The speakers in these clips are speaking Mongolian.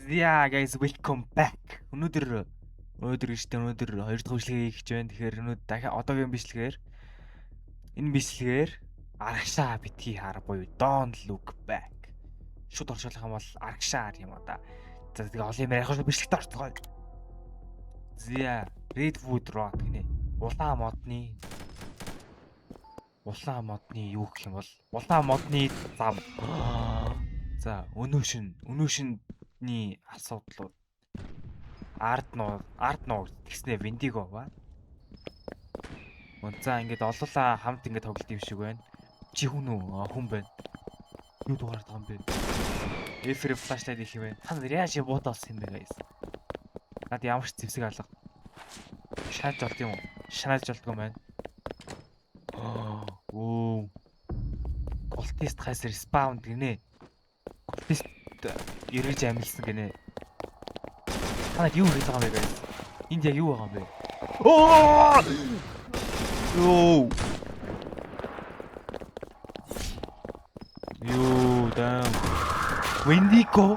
Yeah guys, welcome back. Өнөөдөр хоёр дахь бичлэгээ хийж байна. Тэгэхээр өнөөдөр дахиад одоогийн бичлэгээр энэ бичлэгээр арагшаа битгий хар буюу Don't Look Back. Шууд оршуулах юм бол арагшаа юм да. За тэгээ олон юм ярих шиг бичлэгт орцгоо. Зя Redwood Road гинэ. Улаан модны юу гэх юм бол улаан модны зам. За өнөөшний асуудлууд ард нуур тэгснэ Виндиго ба. За ингээд олуулаа хамт ингээд тоглолт юм шиг байна. Чи хүн байна. Юу дугаард байгаа юм бэ? Эфир флашлайт их юм байна. Та нар яаж буудалсан юм бэ guys? Над ямар ч зэвсэг алга. Шааж болд юм уу? Шааж болдгоо байна. Оо. Колтист хайсар спаунд гинэ. Колтист эргэж амилсан гинэ. Та юу хийж байгаа юм бэ guys? Энд яг юу байгаа юм бэ? Оо! Йоо. Йоо, damn. Виндиго.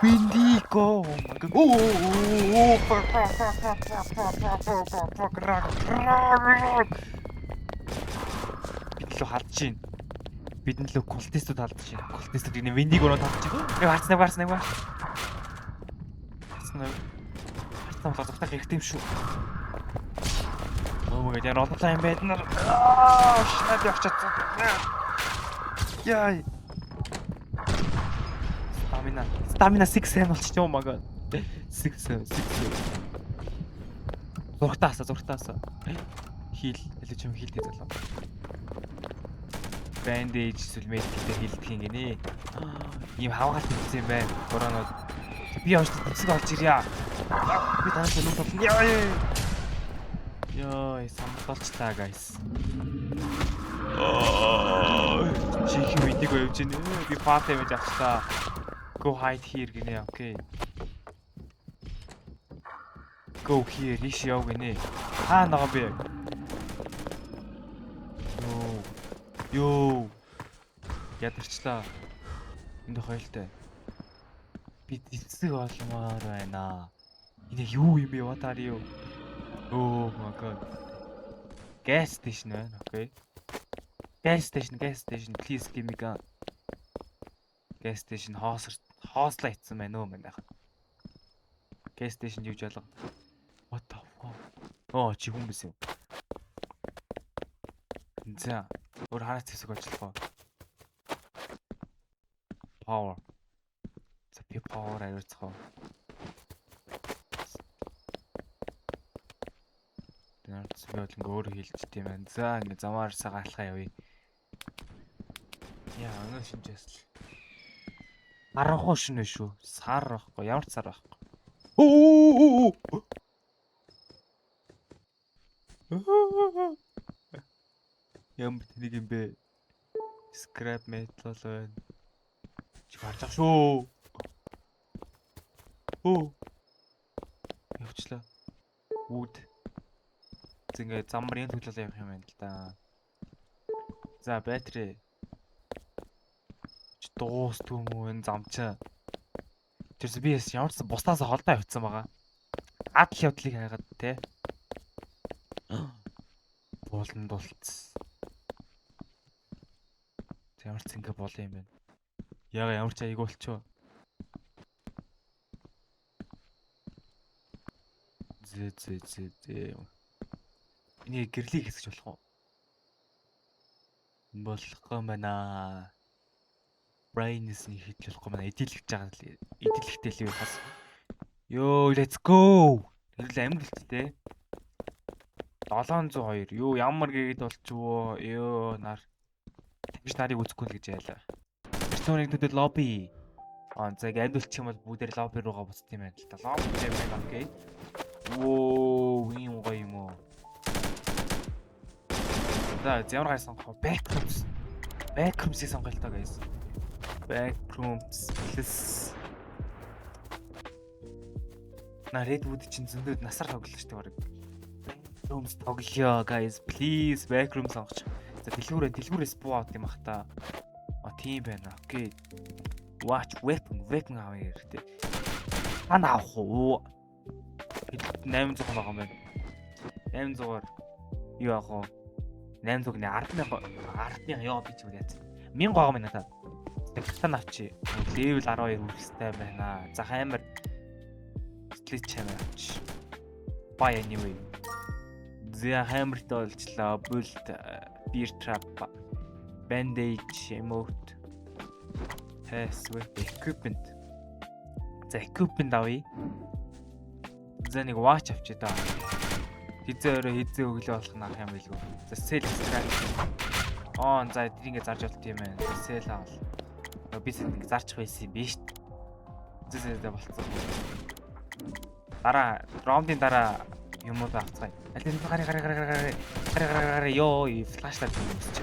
Oh my god. Бид л халж чинь. Бидэн л колтистууд халж чинь. Колтистууд энэ Виндигоноо халж чинь. Нэг харцнаа. Харцнаа болохгүй хэрэгтэй юм шүү. Oh my god, яа ротлаа юм бэ нар. Шнад явчихсан. Яй. Stamina 6 болчих юм oh my god. 6. Зургатаасаа. Хил хэлж юм хилтэй залуу. Bandage сүлмэт гэдэг хилдэг юм гинэ. Ийм хавгаалт хийсэн юм байна. Коронод. Би явж төвсг олж ирья. Би танаас нүд толно. Яй, самтолчлаа guys. Чих видео явж байна. Би фат явж авчлаа. Go hide here гинэ. Okay. Go here. Иш яв гинэ. Нага бэ. Йоо. Ядарчлаа. Энд хоёлтай. Би эцэг олмоор байна. Энэ юу юм бэ? What are you? Oh my god. Gas station байна. Okay. Gas station. Please give me gun. Gas station хоослоо ицсэн байна уу манайх. Gas station юуж алга. What the fuck? Чи хүмүүс юм. За, өөр хараач хэсэг очлох уу? Power. За би power аюуцах уу? Тэрс би бол ингээ өөрөө хэлж тийм байна. За ингээ замаар сагаалхаа явъя. Яа, өнөө шинжээс л. Харанхуу шинэ шүү. Сар байхгүй. Ямар ч сар байхгүй. Ямар тэнэг юм бэ? Scrap metal байна. Чи гарч ах шүү. Явчлаа. Wood. Зингээ замрын төлөөлөө явах юм байна л да. За, battery. Чи дуустгүй юм уу энэ замчаа? Тэрс би ямар ч бусдаас холдоо явцсан байгаа. Адл явдлыг хайгаад те. Буулан дулцсан. Ямар ч ингэ болоо юм байна. Яга ямар ч айг болчихоо. Зэ. Энийг гэрлийг хэсгэж болох уу? Болохгүй байна. Brain-ийн хийлэхгүй байна. Эдэлж байгаа л. Эдэлхтэй л юу бас. Йоо, let's go. Тэгэл амгэлттэй. 702. Юу ямар гээд болчихвоо. Ёо нар. Тэгж нарыг үзэхгүй л гэж яалаа. Тэртүүнийг төдөө лобби. За амгэлчих юм бол бүгдээр лобби руугаа буцт юм байна л та. Лобби юм байна. Окей. Воо, ийм гоё юм уу? За, ямар гай сонгох вэ? Backrooms-ийг сонгоё л та guys. Backrooms plus. Redwood чинь зөндөө насар тоглож штэ баг. Backrooms тоглоё guys. Please backrooms сонгоч. За, дэлгүүрээс буу авт юм ах та. Тийм байна. Окей. Watch weapon. weapon авах хэрэгтэй. Ана авах уу? 800 байгаа юм байна. 800-аар юу авах вэ? 800-ны 10,000 ёо би ч үгүй яц. 1000 байгаа юм надад. Тэгтэн авчи. Level 12 хүрхстэй байна. За хаймар Sledge hammer авчи. Buy anyway. За хаймарт олчлаа. Bolt, beer trap, bandage, emote. Equipment. За equipment авъя. За нэг watch авчи даа. Хизээ өглөө болох нь авах юм билгүй. За sell scratch. За эдрийг зарж болт юм байна. Sell авал. Би сэтг зарчих байсан юм биш. Зэзээ болцсон. Дараа раундын дараа юмуд авцгаая. Гараа ёо флашлайт юмсч.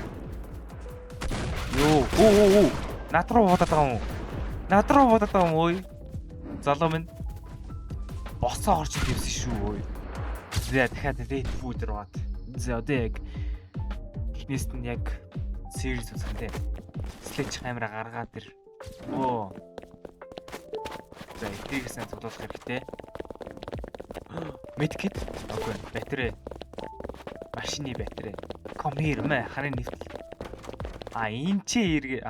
Ёо над руу бодоод байгаа юм ой. Залуу минь босоо орч ирсэн шүү ой. За дахиад red food руу. За одоо яг эхнээс нь яг series үзэхтэй. Sledge камера гаргаад ир. За эдгээс нь цуглуулах хэрэгтэй. Medkit. Окей, батарей. Машины батарей. Come here мэ харын нэвтэл. Энэ чи эргээ.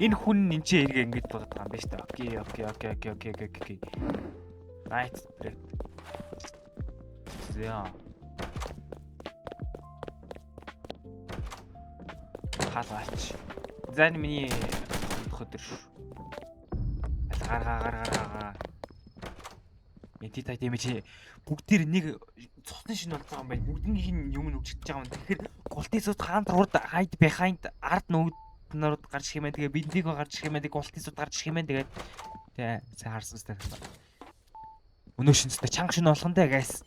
Энэ хүн энэ чи эргээ ингэж бодоод байгаа юм байна шүү дээ. Окей. Right. За. Халаач. За энэ миний өдөр шүү. Гараа. Эдитай дэмэж бүгдээр нэг цусны шин болж байгаа юм байна. Бүгднийг юм нүгжиж байгаа юм. Тэгэхээр гултисууд хаант урд хайд behind ард нүүд гарч ирэх юм байна. Тэгээ биднийг гарч ирэх юм байна. Гултисууд гарч ирэх юм байна. Тэгээд тий харсан сте. Өнөө шинжтэй чанга шин болгон дээ guys.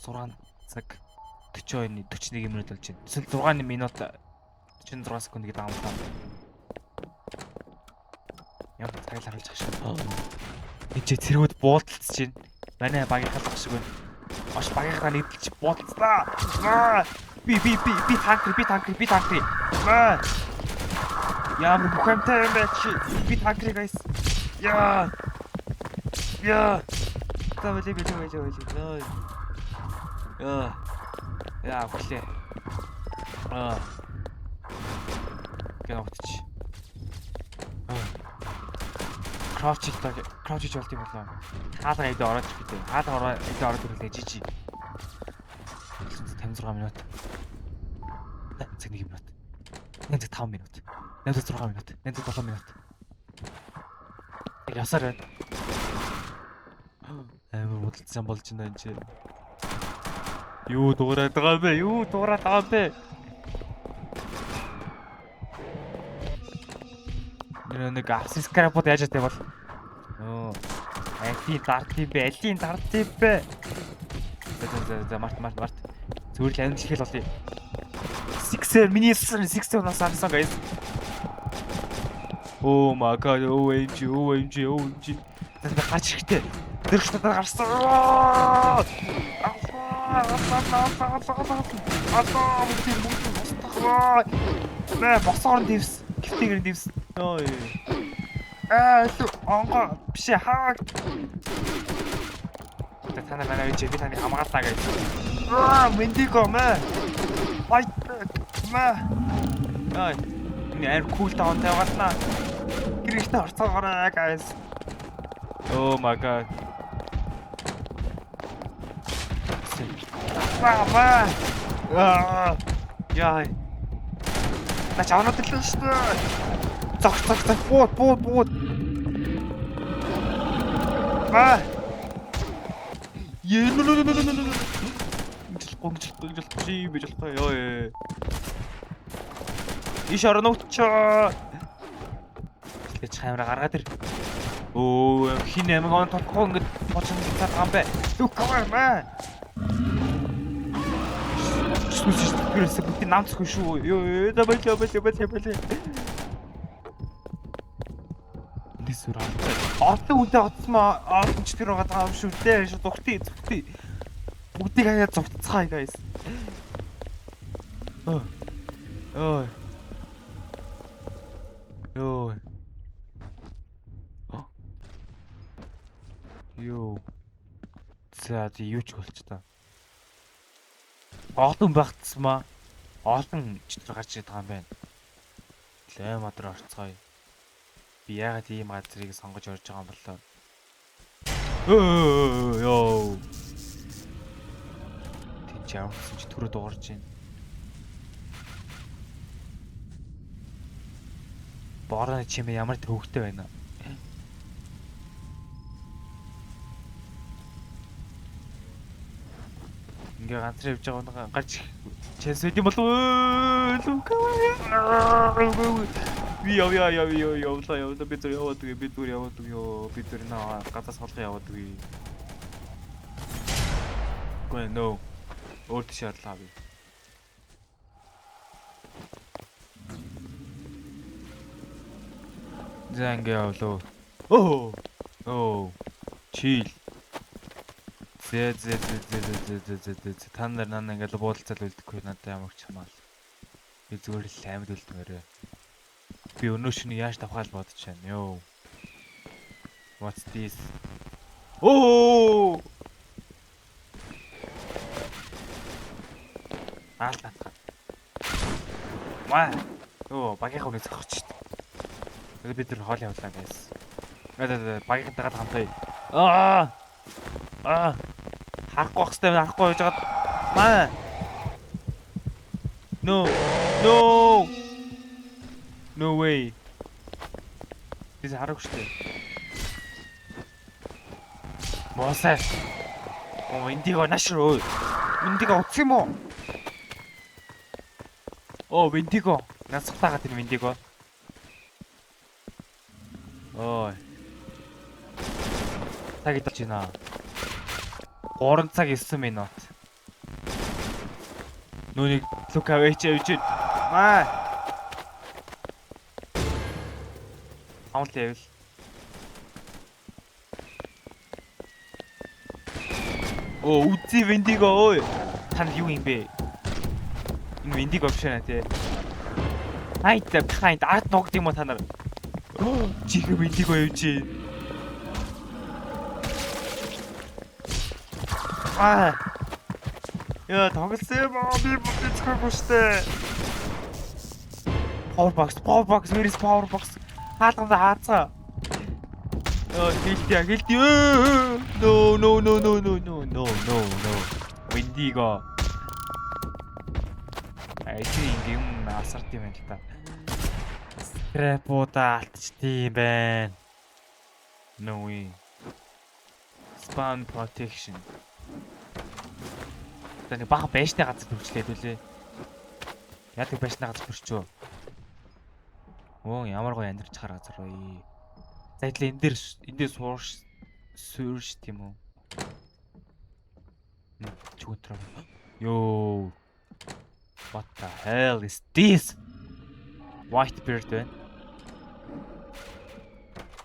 6 цаг 41 минут болж байна. Эсвэл 6 минут 46 секунд гэдэг юм байна. Яг цагаал харуулж байгаа шүү. Энд чи цэргүүд буудалцж байна. Манай багийн халах шиг байна. Ош багийнхаа нэгдэлж буудалцлаа. Би танкри. Ямар бүхэмтэй юм бэ чи? Би танкри guys. Яа. Тавлээ. Яа, хүлээ. Гэнэвч. Crouch болт юм болоо. Хаалга эдэ ороод ирэхдээ. Хаалга эдэ ороод ирэхдээ жижи. 56 минут. Цаг 1 минут. 85 минут. 86 минут. 87 минут. Ясаар байна. Амар бодолцсон болж байна энэ чи. Юу дуурайд байгаа юм бэ? Нэг авсан скрапууд яаж яатай бол. Алин дард юм бэ. За март. Зүгээр л амжилт болъё. 6 миний 6 унаас авсан guys. Oh my god, OMG. Тэгээд гарч ирэхтэй. Тэр ч надад гарсан. Босоор дивс. Гифтигэр дивс. Ой. Онго биш хаа. Тана манай би таны хамгааллаа гэж. Мэндиго мэ. Fight мэ. Ой. Нэр кул таун тавгаснаа. Гэрэгтэй орцоогоорой guys. Oh my god. Мама. Яа. На чаанууд л шүү дээ. Цог бууд. Гонжлох би жолох ёо. Иш орногчоо. Тэч камера гаргаад ир. Хин амиг он толгоо ингэж боцсон цаад гам бэ. Look man. Сүсэж тэрээс бүгд намцгүй шүү. Ёо, дабал. Дисүр аа. Ортой үдэ оцмоо. Орч тэр байгаа юм шүү дээ. Зүгтий. Бүгдийг хаяа зогтцгаая guys. Ёо. Ёо. За юу ч болч та. Олон багтсмаа. Олон чигээр гарч ирээд байгаа юм байна. Лай мадраа орцгоё. Би яагаад ийм газрыг сонгож орж байгаа юм болоо? Ёо. Тин чамсан ч түрүү дуурж байна. Борооны чимээ ямар төвөгтэй байна. Ингээ ганцраа явж байгаа нэг гарч чанс үт юм болов уу? Би явлаа би зүр яваад ёо би зүр наа гадаас холгоо яваад үгүй. Гүй нөө өөрт шаарлаа би. За ингээ явлаа. Оо. Чил. Зэ та нар наа ингээл буудалцал үлдэхгүй надад ямар ч хамаал. Би зүгээр л амьд үлдмээрээ. Би өнөө шөнө яаж тавхаал бодож байна ёо. What's this? Оо! Аалта. Маа. Оо, багийн хүнээс авчих. Тэгээд бид тэр хоол явуулаа guys. Багийнхаа дагаад хамтаа. Харахгүй байх хэрэгтэй харахгүй байж байгаа. Маа. No way. Biz харахгүй шүү дээ. Мосаа. Оо, индиго нашроо. Индиго утсан юм уу? Оо, индиго. Насгатаагаад энэ индиго. Ой. Цаг идэж байна. 3 цаг 9 минут. Нүуник лука вэч явж байна. Хаунт яавал. Оо, үгүй виндиго ой. Танд юу юм бэ? Энэ виндиго опшн аа тий. Хайта behind арт ногд юм уу та нар? Чих виндиго явж байна. Яа, тоглосон юм аа би бүтэхгүй штэ. Power box, where is power box? Хаалганд хаацаа. Хэлтий. No. Виндиго. Эцэг юм асарт юм л та. Скрэпуудаа алтчдээ байна. No way. Spawn protection. Тэний бага байштай газар төрчлээд үлээ. Яадаг байштай газар төрчөө. Оо, ямар гоё амьдарч хар газар бай. За идлээ энэ дээр суурш тийм үү? Чүтрэ. Йоо. What the hell is this? White beard байна.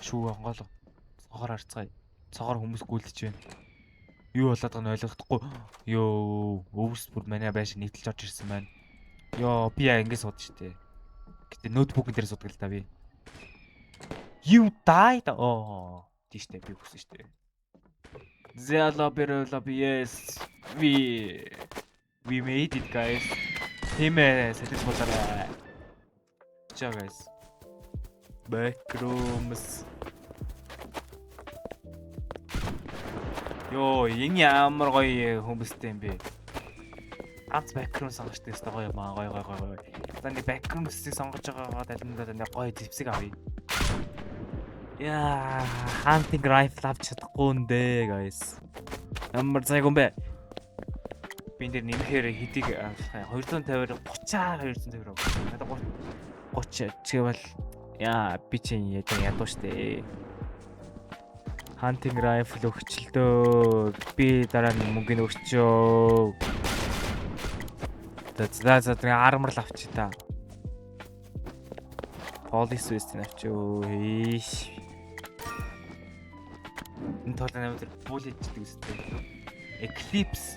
Шүү онгол. Цогоор харцгаая. Цогоор хүмүүс гүйлдэж байна. Юу болоод байгааг нь ойлгохгүй. Йоо, өвс бүр манай байшин нийтэлж орж ирсэн байна. Йоо, би яа ингэ сууд штэ. Гэтэ ноутбукн дээр суудаг л да би. You died. Oh, тийштэй би өгсөн штэ. The lobby yes. We made it guys. Тимээ сэтгэл болоорой. Чаа guys. Backrooms. Йоо, энэ ямар гоё хүмүүстэй юм бэ? Ганц backrooms сонгож тест гоё юм аа, гоё. За нэг backrooms-ийг сонгож байгаагаа талиндаа нэг гоё зэвсэг авъя. Яа, hunting rifle авч чадахгүй нэ guys. Ямар цаг юм бэ? Би энэ нэмэхээр хэдийг 250-аар 30-250 авах. Надад 30 чивэл яа би чинь ядуу штэ. Hunting rifle өгчлөө. Би дараа нь мөнгөний өгчөө. За армор л авчи та. Police vest авчөө. Ийш. Энэ толгой нэмэр bullet гэдэг үстэй. Eclipse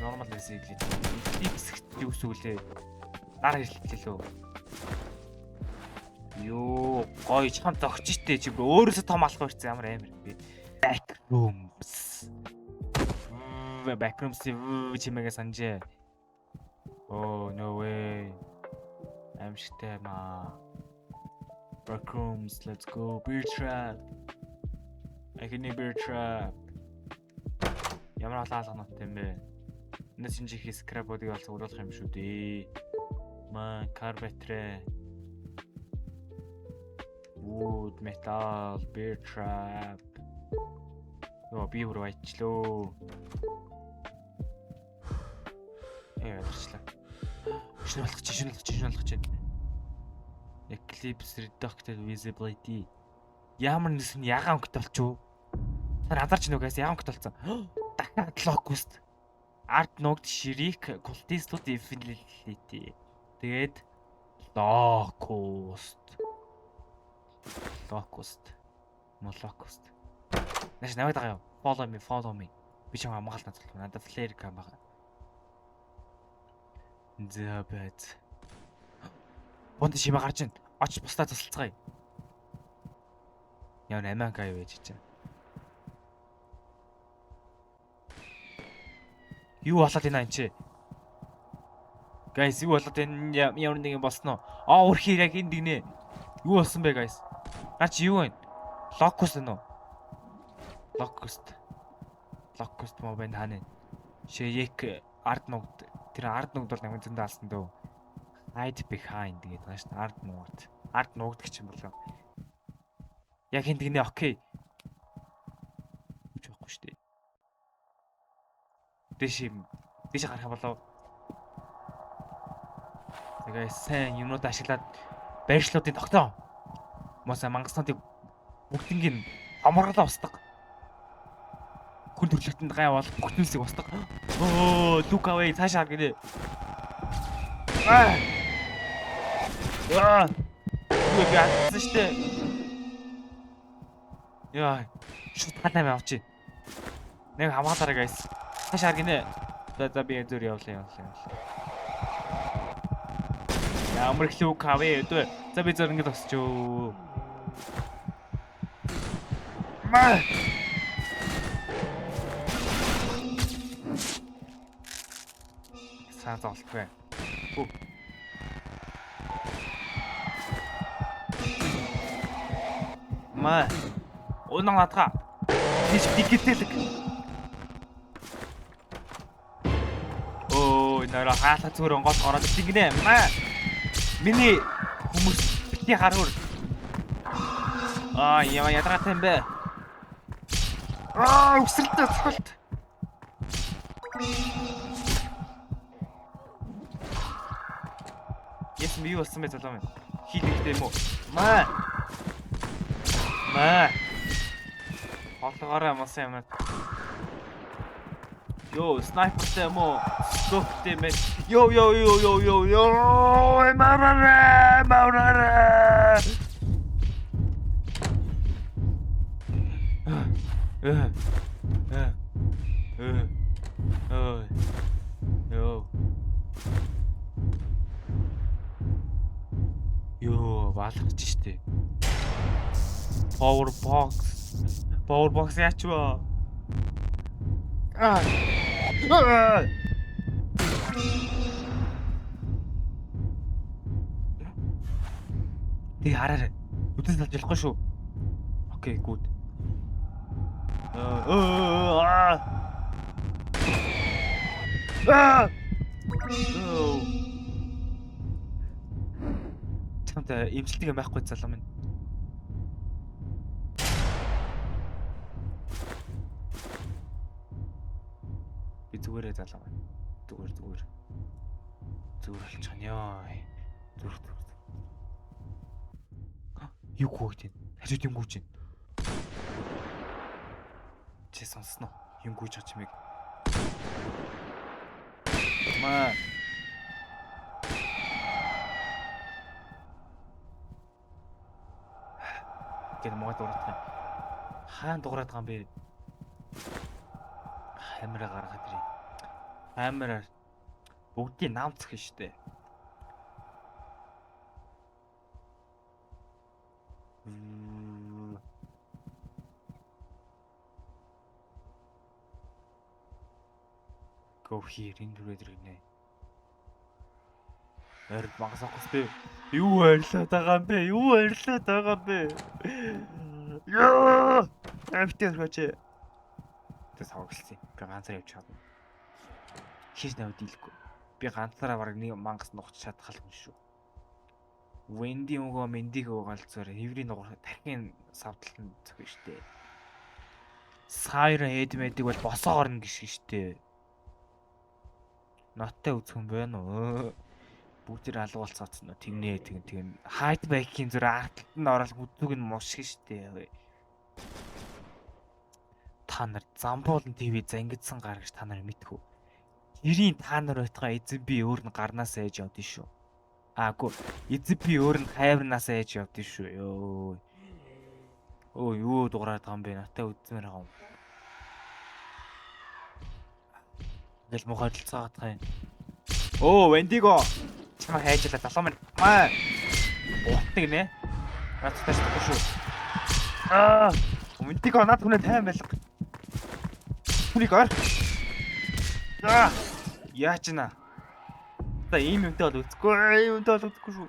normal vest Eclipse юу гэсэн үлээ. Дараа хэлчихлээ лөө. Йоо, гоё чам зогч штэ чи өөрөөсөө том алхах ирсэн ямар амар би. Backrooms. Backrooms чимээгээ санджээ. Oh no way. Амшигтай маа. Backrooms, let's go. Bear trap. Агны bear trap. Ямар алаалганат юм бэ? Энэ шинжих скрабодыг олж уруулах юм шүү дээ. Маа карбетрэ. Wood, metal, bear trap. Йоо би бүр баячлоо. Яачлаа. Шинэ болгож байна. Eclipse reducted visibility. Ямар нэс нь ягаан өнгөт болчихоо. Та надарч нүгээс ягаан өнгөт болсон. Дахиад locust. Art node Shriek cultistууд infinity. Тэгээд locust. Molocust. Нэш наваад байгаа юу? Follow me. Би ч хамгаалт надад надад flare cam байгаа. За бац. Бонд шимэ гарч ин. Оч бусдаа тусалцгаая. Ямар амианка юу байж чинь. Юу болоод энэ ань чи? Guys, юу болоод энэ ямар нэг юм болсноо? Өөрхий яг энд гинэ. Юу болсон бэ guys? Гач юу вэ? Locust нөө. Locust мөн байна хаа нэ. Шэек ард ногд. Тэр ард ногд бол намайг зөндөө алсан дөө. Hide behind гэдэг байгаа шүү дээ. Ард ногд гэх юм болоо. Яг энд гинэ окей. Үгүй байхгүй шүү дээ. Дэш гарах болоо. Тэгээ сайн юмнууд ашиглаад байршлуудын тогтоо. Моса Мангастантыг бүгднийг хомроглоо устдаг. Хүн төрлөختөнд гай бол бүгднээсийг устдаг. Оо, look away цаашаа гинэ. Юу яасан штэ. Яа, шууд хатаа авчи. Нэг хамгаалаарай guys. Цаашаа гинэ. За би зөв явлаа. Ямар их look away өдөө. За би зөв ингэ тосчоо. Маа. Сайн золтой. Маа. Унаа атга. Дигитэлэг. Оо, нара хаалт зүгээр онгоос ороод гинэ. Маа. Миний хүмүүс бити харуул. Яа ядаргатай юм бэ? Өсөлтөө цолт. Яс би юу болсон бэ залуу минь? Хийлэгтэй юм уу? Маа. Хоолгоорой мас юм. Йоо, снайпертэй юм уу? Скоптэй юм. Йоо. Маврара. Йоо, баалгаж штэ. Power box яачваа. Тэг хараарай. Үдээс талж болохгүй шүү. Окей, good. Чамтай имжлэлтэй юм байхгүй залуу минь. Би зүгээрээ залуу минь. Зүгээр болчихно. Зүрх. Юу гүйж байна? Хажууд юм гүйж байна. Чи сонсноо. Юм гүйж байгаа чимээг. Маа. Гэр мод дуурах юм. Хаан дуурайд байгаа юм бэ? Камера гаргаад ирээ. Камераар бүгдийг намцх штэ. Go here энэ түрээд ирнэ. Ард магасах хөстэй. Юу арилаад байгаа юм бэ? Юу арилаад байгаа юм бэ? Яа! Амтэр хаач. Тэс хавгалсан. Би ганцаар явж чадна. Хийж навд дийлэхгүй. Би ганцаараа бараг нэг мангас нухч чадах юм шүү. Венди өгөө мендиг угаалцаар хэврийн нугар дахин савдлан зөхөн штэ. Сайра эдмэдэг бол босоо орно гişгэн штэ. Ноттой үзэх юм байна уу? Бүгдээр алгуулцаацсан нь тэгнэ тэгэн хайт байкийн зүрх артлт нь орол үзүүг нь мушгин штэ. Та нар замбуулн ТV зангидсан гар гэж та нар мэдхүү. Гэрийн та нар байтгаа эзэн би өөр нь гарнаас ээж явдсан шүү. Аагүй эзэн би өөр нь хайварнаас ээж явдсан шүү. Ёо. Оо юу дуурайд байгаа юм бэ? Натаа үзмээр байгаа юм. Ингээл мохоо хэлцээ гатах юм. Оо Вендиго. Чамаа хайжлаа 7 минут. Маа. Уутдаг нэ. Нацтай шүү. Вендиго над хүнээ тайван байлга. Хүнийг ор. Яаж нэ? За ийм юмтай бол үзэхгүй. Юмтай бол үзэхгүй шүү.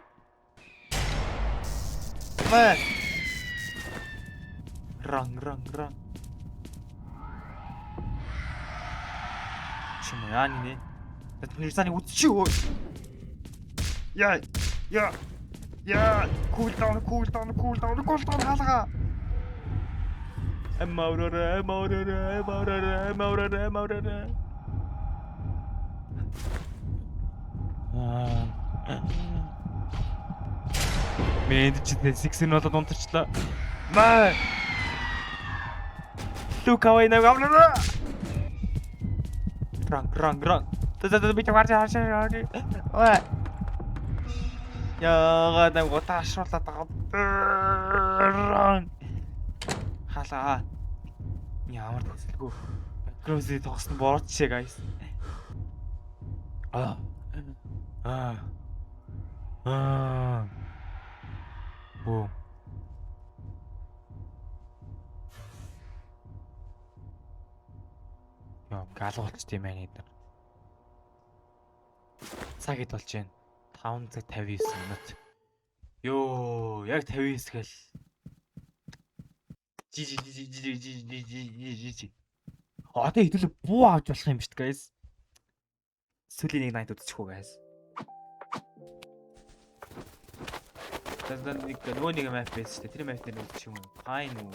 Маа. Ран. Чим яаны нэ? Тэр саний үзчихөө. Яа. Cool down хаалгаа. Амаураа. Мэд чи сексийн болоод унтарчлаа. Маа. Лукавай нэг авлаа. Ран. Тэд би чамаар хаашаа. Ой. Яагаад нэг утаашруулаад байгаа. Халаа. Ямар төсөлгөө. Бакроси тогсон борч шиг guys. Оо. Яа, галуулч тийм ээ нэр. Цагид болж байна. 5:59 минут. Ёо, яг 59 гэл. Жи. Одоо хэдүүлээ буу авч болох юм биш үү, guys? Сүүлийн нэг 80 үзчих үү, guys? Тэнд нөгөө нэг map байсан шүү дээ. Тэр map дээр үзчих юм уу? Fine үү?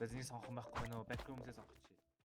Тэзний сонхон байхгүй нөө backroom-ээс сонгоч.